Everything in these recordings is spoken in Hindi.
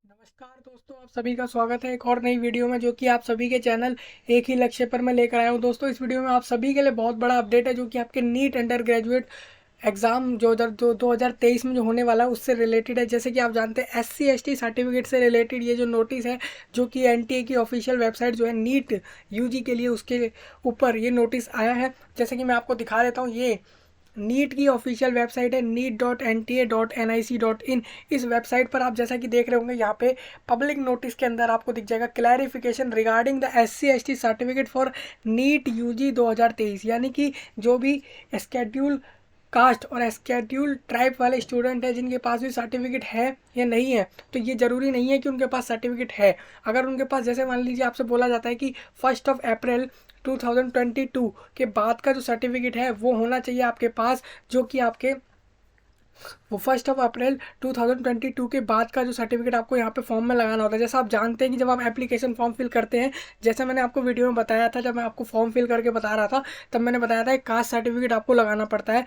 नमस्कार दोस्तों, आप सभी का स्वागत है एक और नई वीडियो में, जो कि आप सभी के चैनल एक ही लक्ष्य पर मैं लेकर आया हूं। दोस्तों, इस वीडियो में आप सभी के लिए बहुत बड़ा अपडेट है, जो कि आपके नीट अंडर ग्रेजुएट एग्जाम जो 2023 में जो होने वाला है उससे रिलेटेड है। जैसे कि आप जानते हैं, SC ST सर्टिफिकेट से रिलेटेड ये जो नोटिस है, जो कि NTA की ऑफिशियल वेबसाइट जो है नीट UG के लिए, उसके ऊपर ये नोटिस आया है। जैसे कि मैं आपको दिखा देता हूँ, ये नीट की ऑफिशियल वेबसाइट है neet.nta.nic.in। इस वेबसाइट पर आप जैसा कि देख रहे होंगे, यहाँ पे पब्लिक नोटिस के अंदर आपको दिख जाएगा clarification regarding the SC ST certificate for NEET UG 2023। यानी कि जो भी स्केड्यूल कास्ट और स्केड्यूल ट्राइब वाले स्टूडेंट है, जिनके पास भी सर्टिफिकेट है या नहीं है, तो ये ज़रूरी नहीं है कि उनके पास सर्टिफिकेट है। अगर उनके पास, जैसे मान लीजिए आपसे बोला जाता है कि 1 अप्रैल 2022 के बाद का जो सर्टिफिकेट है वो होना चाहिए आपके पास, जो कि आपके वो 1 अप्रैल 2022 के बाद का जो सर्टिफिकेट आपको यहाँ पे फॉर्म में लगाना होता है। जैसा आप जानते हैं कि जब आप एप्लीकेशन फॉर्म फिल करते हैं, जैसे मैंने आपको वीडियो में बताया था, जब मैं आपको फॉर्म फिल करके बता रहा था, तब मैंने बताया था एक कास्ट सर्टिफिकेट आपको लगाना पड़ता है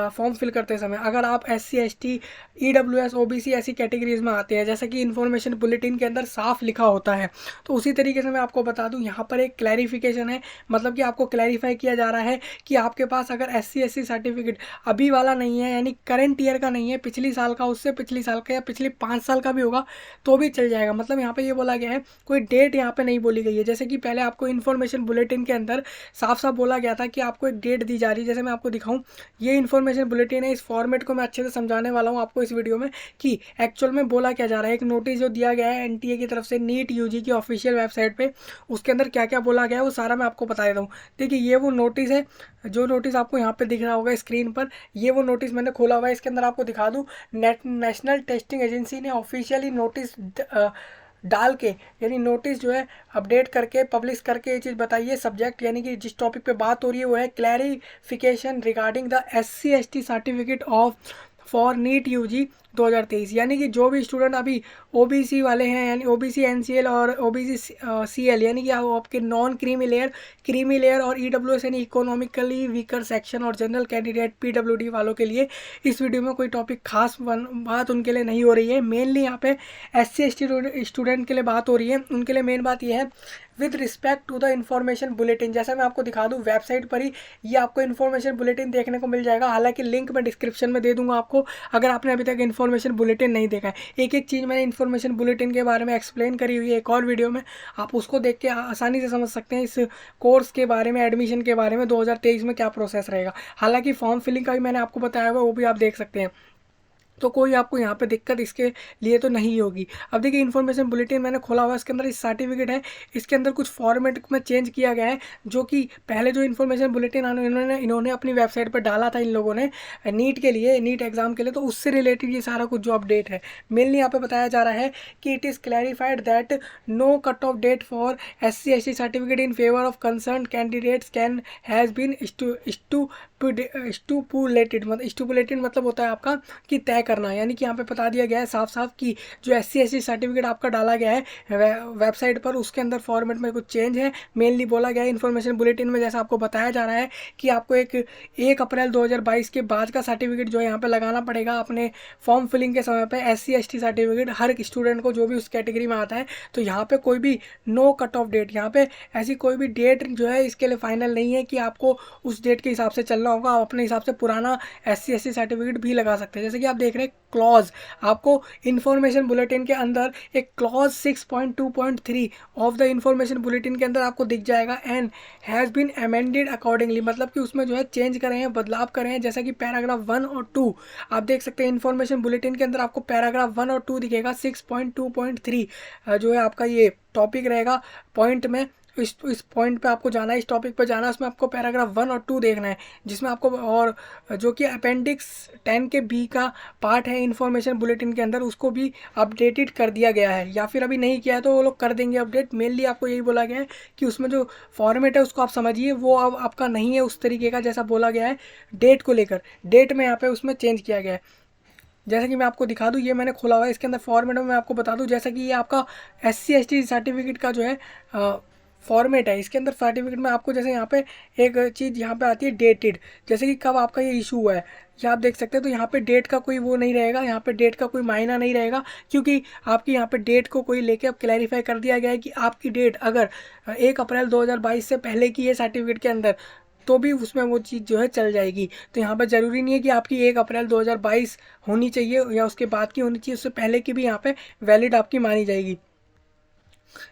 फॉर्म फिल करते समय। अगर आप SC ST EWS OBC ऐसी कैटेगरीज में आते हैं, जैसा कि इन्फॉर्मेशन बुलेटिन के अंदर साफ लिखा होता है, तो उसी तरीके से मैं आपको बता दूं, यहाँ पर एक क्लैरिफिकेशन है। मतलब कि आपको क्लैरिफाई किया जा रहा है कि आपके पास अगर SC ST सर्टिफिकेट अभी वाला नहीं है, यानी करंट ईयर का नहीं है, पिछली साल का, उससे पिछली साल का, या पिछले 5 साल का भी होगा तो भी चल जाएगा। मतलब यहाँ पे ये बोला गया है, कोई डेट यहाँ पे नहीं बोली गई है। जैसे कि पहले आपको इन्फॉर्मेशन बुलेटिन के अंदर साफ साफ बोला गया था कि आपको एक डेट दी जा रही है। जैसे मैं आपको दिखाऊं, ये इन्फॉर्मेशन बुलेटिन है। इस फॉर्मेट को मैं अच्छे से समझाने वाला हूँ आपको इस वीडियो में कि एक्चुअल में बोला क्या जा रहा है। एक नोटिस जो दिया गया है NTA की तरफ से नीट UG की ऑफिशियल वेबसाइट पे, उसके अंदर क्या क्या बोला गया है वो सारा मैं आपको बता देता हूँ। देखिए, ये वो नोटिस है, जो नोटिस आपको यहाँ पे दिख रहा होगा स्क्रीन पर, ये वो नोटिस मैंने खोला हुआ है। इसके अंदर आपको दिखा दूँ, नेशनल टेस्टिंग एजेंसी ने ऑफिशियली नोटिस डाल के, यानी नोटिस जो है अपडेट करके पब्लिश करके ये चीज़ बताई है। सब्जेक्ट यानी कि जिस टॉपिक पे बात हो रही है वो है clarification regarding the SC ST certificate of for NEET UG 2023। यानी कि जो भी स्टूडेंट अभी OBC वाले हैं, यानी OBC NCL और OBC CL, यानी कि आपके नॉन क्रीमी लेयर और EWS यानी इकोनॉमिकली वीकर सेक्शन और जनरल कैंडिडेट PWD वालों के लिए इस वीडियो में कोई टॉपिक खास बात उनके लिए नहीं हो रही है। मेनली यहाँ पे SC ST स्टूडेंट के लिए बात हो रही है। उनके लिए मेन बात यह है, with respect to the information bulletin. जैसा मैं आपको दिखा दूं, वेबसाइट पर ही ये आपको इन्फॉर्मेशन बुलेटिन देखने को मिल जाएगा। हालांकि लिंक मैं डिस्क्रिप्शन में दे दूंगा आपको, अगर आपने अभी तक इन्फॉर्मेशन बुलेटिन नहीं देखा है। एक एक चीज़ मैंने इन्फॉर्मेशन बुलेटिन के बारे में एक्सप्लेन करी हुई है एक और वीडियो में, आप उसको देख के आसानी से समझ सकते हैं इस कोर्स के बारे में, एडमिशन के बारे में 2023 में क्या प्रोसेस रहेगा। हालांकि फॉर्म फिलिंग का भी मैंने आपको बताया हुआ, वो भी आप देख सकते हैं, तो कोई आपको यहाँ पे दिक्कत इसके लिए तो नहीं होगी। अब देखिए, इन्फॉर्मेशन बुलेटिन मैंने खोला हुआ है, इसके अंदर इस सर्टिफिकेट है, इसके अंदर कुछ फॉर्मेट में चेंज किया गया है, जो कि पहले जो इन्फॉर्मेशन बुलेटिन इन्होंने अपनी वेबसाइट पर डाला था इन लोगों ने नीट के लिए, नीट एग्जाम के लिए, तो उससे रिलेटेड ये सारा कुछ जो अपडेट है। मेनली यहाँ पे बताया जा रहा है कि it is clarified that no cut off date for SC ST certificate in favour of concern candidates can has been stipulated. मतलब स्टूपुलेटेड मतलब होता है आपका कि तय करना। यानी कि यहाँ पे बता दिया गया है साफ साफ कि जो SC ST सर्टिफिकेट आपका डाला गया है वेबसाइट पर, उसके अंदर फॉर्मेट में कुछ चेंज है। मेनली बोला गया है इन्फॉर्मेशन बुलेटिन में, जैसा आपको बताया जा रहा है कि आपको 1 अप्रैल 2022 के बाद का सर्टिफिकेट जो है यहाँ पे लगाना पड़ेगा अपने फॉर्म फिलिंग के समय पे। SC ST सर्टिफिकेट हर स्टूडेंट को जो भी उस कैटेगरी में आता है, तो यहाँ पे कोई भी नो कट ऑफ डेट, यहाँ पे ऐसी कोई भी डेट जो है इसके लिए फाइनल नहीं है कि आपको उस डेट के हिसाब से चलना होगा। आप अपने हिसाब से पुराना SC ST सर्टिफिकेट भी लगा सकते हैं। जैसे कि आप देख रहे हैं क्लॉज, आपको इन्फॉर्मेशन बुलेटिन के अंदर एक clause 6.2.3 of the information bulletin के अंदर आपको दिख जाएगा, and has been amended accordingly. मतलब कि उसमें जो है चेंज करे हैं, बदलाव करे हैं। जैसा कि पैराग्राफ 1 और 2 आप देख सकते हैं, इन्फॉर्मेशन बुलेटिन के अंदर आपको पैराग्राफ 1 और 2 दिखेगा। 6.2.3 जो है आपका ये टॉपिक रहेगा पॉइंट में। इस पॉइंट पे आपको जाना है, इस टॉपिक पे जाना है, उसमें आपको पैराग्राफ 1 और 2 देखना है, जिसमें आपको, और जो कि अपेंडिक्स 10 के B का पार्ट है इन्फॉर्मेशन बुलेटिन के अंदर, उसको भी अपडेटेड कर दिया गया है, या फिर अभी नहीं किया है तो वो लोग कर देंगे अपडेट। मेनली आपको यही बोला गया है कि उसमें जो फॉर्मेट है उसको आप समझिए, वो अब आपका नहीं है उस तरीके का जैसा बोला गया है। डेट को लेकर, डेट में यहाँ पे उसमें चेंज किया गया है। जैसे कि मैं आपको दिखा दूँ, ये मैंने खोला हुआ है, इसके अंदर फॉर्मेट में मैं आपको बता दूँ, जैसा कि ये आपका SC ST सर्टिफिकेट का जो है फॉर्मेट है। इसके अंदर सर्टिफिकेट में आपको, जैसे यहाँ पे एक चीज़ यहाँ पे आती है डेटेड, जैसे कि कब आपका ये इशू हुआ है, ये आप देख सकते हैं। तो यहाँ पे डेट का कोई वो नहीं रहेगा, यहाँ पे डेट का कोई मायना नहीं रहेगा, क्योंकि आपकी यहाँ पे डेट को कोई लेके अब क्लैरिफाई कर दिया गया है कि आपकी डेट अगर 1 अप्रैल 2022 से पहले की है सर्टिफिकेट के अंदर, तो भी उसमें वो चीज़ जो है चल जाएगी। तो यहाँ पर ज़रूरी नहीं है कि आपकी 1 अप्रैल 2022 होनी चाहिए या उसके बाद की होनी चाहिए, उससे पहले की भी यहाँ पे वैलिड आपकी मानी जाएगी।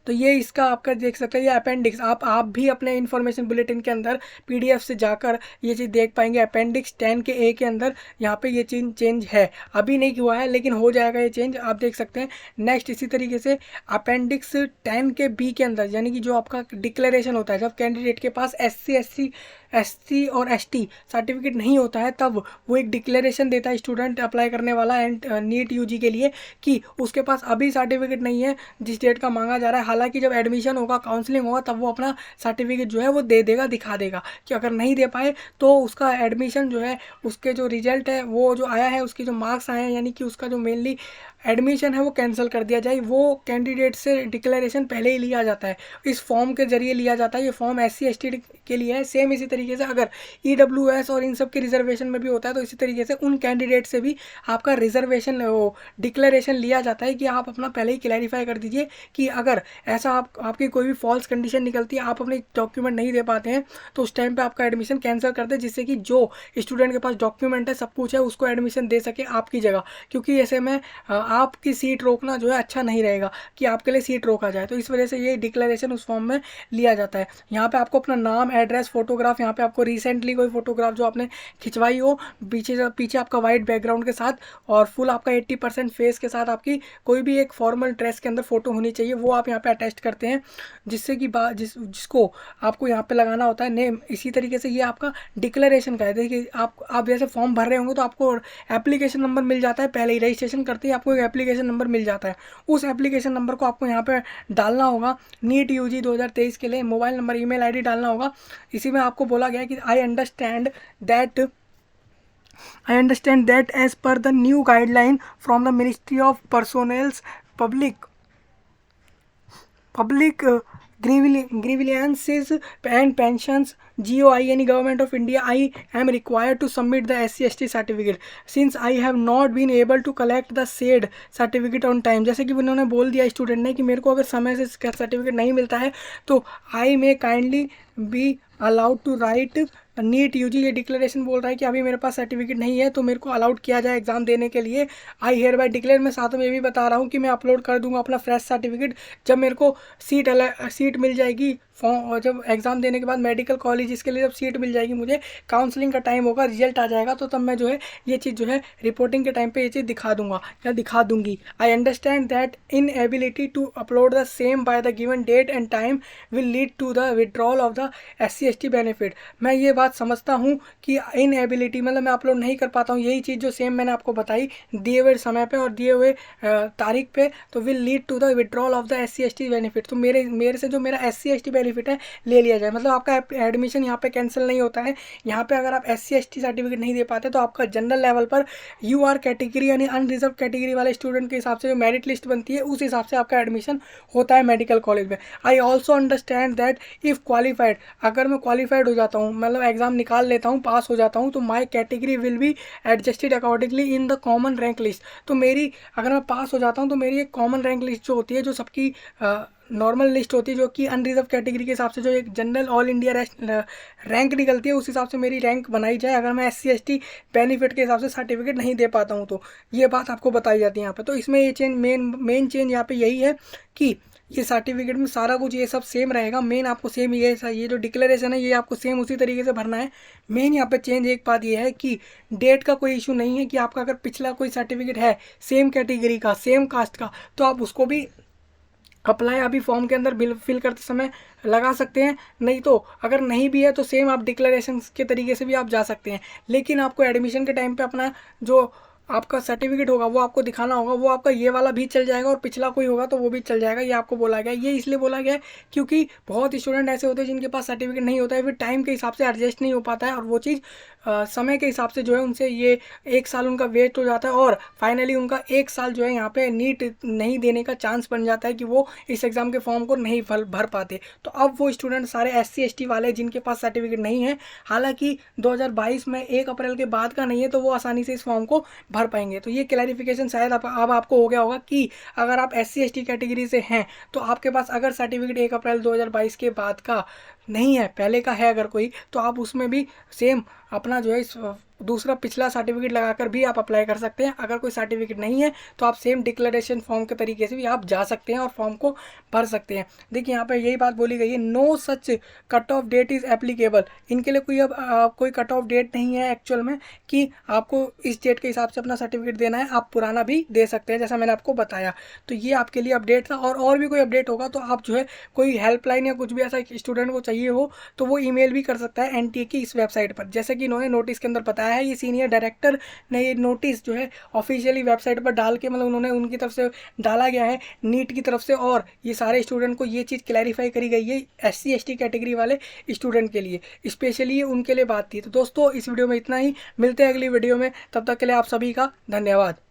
तो ये इसका आपका देख सकते हैं, ये अपेंडिक्स आप भी अपने इन्फॉर्मेशन बुलेटिन के अंदर पीडीएफ से जाकर ये चीज़ देख पाएंगे। अपेंडिक्स 10 के ए के अंदर यहाँ पे ये चेंज है, अभी नहीं हुआ है लेकिन हो जाएगा ये चेंज, आप देख सकते हैं। नेक्स्ट इसी तरीके से अपेंडिक्स 10 के बी के अंदर, यानी कि जो आपका डिक्लेरेशन होता है, जब कैंडिडेट के पास एससी और एसटी सर्टिफिकेट नहीं होता है, तब वो एक डिक्लेरेशन देता है स्टूडेंट अप्लाई करने वाला एंड नीट यूजी के लिए, कि उसके पास अभी सर्टिफिकेट नहीं है जिस डेट का मांगा जा रहा है। हालांकि जब एडमिशन होगा, काउंसलिंग होगा, तब वो अपना सर्टिफिकेट जो है वो दे देगा, दिखा देगा। कि अगर नहीं दे पाए तो उसका एडमिशन जो है, उसके जो रिजल्ट है वो जो आया है, उसके जो मार्क्स आए हैं, यानी कि उसका जो मेनली एडमिशन है वो कैंसिल कर दिया जाए। वो कैंडिडेट से डिक्लेरेशन पहले ही लिया जाता है, इस फॉर्म के जरिए लिया जाता है। ये फॉर्म SC ST के लिए है। सेम इसी तरीके से अगर EWS और इन सब के रिजर्वेशन में भी होता है, तो इसी तरीके से उन कैंडिडेट से भी आपका रिजर्वेशन वो डिक्लेरेशन लिया जाता है कि आप अपना पहले ही क्लैरिफाई कर दीजिए कि अगर ऐसा आपकी कोई भी फॉल्स कंडीशन निकलती है, आप अपने डॉक्यूमेंट नहीं दे पाते हैं, तो उस टाइम पे आपका एडमिशन कैंसिल कर दे, जिससे कि जो स्टूडेंट के पास डॉक्यूमेंट है, सब कुछ है, उसको एडमिशन दे सके आपकी जगह। क्योंकि ऐसे में आपकी सीट रोकना जो है अच्छा नहीं रहेगा कि आपके लिए सीट रोका जाए। तो इस वजह से ये डिक्लेरेशन उस फॉर्म में लिया जाता है। यहाँ पे आपको अपना नाम, एड्रेस, फोटोग्राफ, यहाँ पे आपको रिसेंटली कोई फोटोग्राफ जो आपने खिंचवाई हो, पीछे आपका वाइट बैकग्राउंड के साथ और फुल आपका 80% फेस के साथ आपकी कोई भी एक फॉर्मल ड्रेस के अंदर फोटो होनी चाहिए, वो आप यहाँ पे अटैच करते हैं, जिससे कि जिसको आपको यहाँ पे लगाना होता है नेम। इसी तरीके से ये आपका डिक्लेरेशन का है। देखिए आप जैसे फॉर्म भर रहे होंगे तो आपको एप्लीकेशन नंबर मिल जाता है, पहले ही रजिस्ट्रेशन करते ही आपको एक एप्लीकेशन नंबर मिल जाता है। उस एप्लीकेशन नंबर को आपको यहाँ पे डालना होगा। नीट यूजी 2023 के लिए मोबाइल नंबर, ईमेल आईडी डालना होगा। इसी में आपको बोला गया है कि I understand that as per the new guideline from the ministry of personnels public grievances and pensions GOI यानी government of India, I am required to submit the SC ST certificate since I have not been able to collect the said certificate on time. जैसे कि उन्होंने बोल दिया स्टूडेंट ने कि मेरे को अगर समय से सर्टिफिकेट नहीं मिलता है, तो I may kindly be allowed to write NEET UG. ये डिक्लेरेशन बोल रहा है कि अभी मेरे पास सर्टिफिकेट नहीं है, तो मेरे को अलाउड किया जाए एग्जाम देने के लिए। आई हेयर बाय डिक्लेयर, मैं साथ में ये भी बता रहा हूँ कि मैं अपलोड कर दूंगा अपना फ्रेश सर्टिफिकेट जब मेरे को सीट मिल जाएगी। फॉर्म जब एग्ज़ाम देने के बाद मेडिकल कॉलेज, इसके लिए जब सीट मिल जाएगी, मुझे काउंसलिंग का टाइम होगा, रिजल्ट आ जाएगा, तो तब मैं जो है ये चीज़ जो है रिपोर्टिंग के टाइम पे ये चीज़ दिखा दूंगा या दिखा दूंगी। I understand that inability to upload the same by the given date and time will lead to the withdrawal of the SC ST benefit. मैं ये बात समझता हूँ कि इन एबिलिटी मतलब मैं अपलोड नहीं कर पाता हूँ, यही चीज़ जो सेम मैंने आपको बताई दिए हुए समय पे और दिए हुए तारीख पे, तो will lead to the withdrawal of the SC ST benefit. तो मेरे से जो मेरा SC ST बेनिफिट है ले लिया जाए, मतलब आपका एडमिशन यहाँ पे कैंसिल नहीं होता है। यहाँ पे अगर आप SC ST सर्टिफिकेट नहीं दे पाते, तो आपका जनरल लेवल पर UR कैटेगरी यानी अनरिजर्व कैटेगरी वाले स्टूडेंट के हिसाब से जो मेरिट लिस्ट बनती है, उस हिसाब से आपका एडमिशन होता है मेडिकल कॉलेज में। I also understand that if qualified, अगर मैं क्वालिफाइड हो जाता हूँ, मतलब एग्जाम निकाल लेता हूँ, पास हो जाता हूँ, तो माई category will be adjusted accordingly in the common rank list. तो मेरी अगर मैं पास हो जाता हूँ, तो मेरी एक कॉमन रैंक लिस्ट जो होती है, जो सबकी नॉर्मल लिस्ट होती है, जो कि अनरिजर्व कैटेगरी के हिसाब से जो एक जनरल ऑल इंडिया रैंक निकलती है, उस हिसाब से मेरी रैंक बनाई जाए अगर मैं SC ST बेनिफिट के हिसाब से सर्टिफिकेट नहीं दे पाता हूँ। तो ये बात आपको बताई जाती है यहाँ पे। तो इसमें ये चेंज मेन चेंज यहाँ पे यही है कि ये सर्टिफिकेट में सारा कुछ ये सब सेम रहेगा। मेन आपको सेम ये जो डिक्लेरेशन है, ये आपको सेम उसी तरीके से भरना है। मेन यहाँ पे चेंज एक बात ये है कि डेट का कोई इशू नहीं है, कि आपका अगर पिछला कोई सर्टिफिकेट है सेम कैटेगरी का, सेम कास्ट का, तो आप उसको भी अप्लाई अभी फॉर्म के अंदर बिल फिल करते समय लगा सकते हैं। नहीं तो अगर नहीं भी है, तो सेम आप डिक्लेरेशन के तरीके से भी आप जा सकते हैं। लेकिन आपको एडमिशन के टाइम पे अपना जो आपका सर्टिफिकेट होगा वो आपको दिखाना होगा, वो आपका ये वाला भी चल जाएगा और पिछला कोई होगा तो वो भी चल जाएगा। ये आपको बोला गया, ये इसलिए बोला गया है क्योंकि बहुत स्टूडेंट ऐसे होते हैं जिनके पास सर्टिफिकेट नहीं होता है, फिर टाइम के हिसाब से एडजस्ट नहीं हो पाता है और वो चीज़ समय के हिसाब से जो है उनसे ये 1 साल उनका वेस्ट हो जाता है और फाइनली उनका 1 साल जो है यहाँ पे नीट नहीं देने का चांस बन जाता है कि वो इस एग्ज़ाम के फॉर्म को नहीं भर पाते। तो अब वो स्टूडेंट सारे SC ST वाले जिनके पास सर्टिफिकेट नहीं है, हालांकि 2022 में 1 अप्रैल के बाद का नहीं है, तो वो आसानी से इस फॉर्म को भर पाएंगे। तो ये क्लैरिफिकेशन शायद अब आपको हो गया होगा कि अगर आप SC ST कैटेगरी से हैं तो आपके पास अगर सर्टिफिकेट 1 अप्रैल 2022 के बाद का नहीं है, पहले का है अगर कोई, तो आप उसमें भी सेम अपना जो है दूसरा पिछला सर्टिफिकेट लगाकर भी आप अप्लाई कर सकते हैं। अगर कोई सर्टिफिकेट नहीं है तो आप सेम डिक्लेरेशन फॉर्म के तरीके से भी आप जा सकते हैं और फॉर्म को भर सकते हैं। देखिए यहाँ पे यही बात बोली गई है, no such cut off date is applicable. इनके लिए कोई अब कोई कट ऑफ डेट नहीं है एक्चुअल में कि आपको इस डेट के हिसाब से अपना सर्टिफिकेट देना है, आप पुराना भी दे सकते हैं जैसा मैंने आपको बताया। तो ये आपके लिए अपडेट था, और भी कोई अपडेट होगा तो आप जो है कोई हेल्पलाइन या कुछ भी ऐसा स्टूडेंट को चाहिए हो तो वो ईमेल भी कर सकता है NTA की इस वेबसाइट पर, जैसे कि इन्होंने नोटिस के अंदर बताया है। ये सीनियर डायरेक्टर ने ये नोटिस जो है ऑफिशियली वेबसाइट पर डाल के, मतलब उन्होंने उनकी तरफ से डाला गया है नीट की तरफ से, और ये सारे स्टूडेंट को ये चीज़ क्लैरिफाई करी गई है SC ST कैटेगरी वाले स्टूडेंट के लिए, स्पेशली ये उनके लिए बात थी। तो दोस्तों इस वीडियो में इतना ही, मिलते हैं अगली वीडियो में, तब तक के लिए आप सभी का धन्यवाद।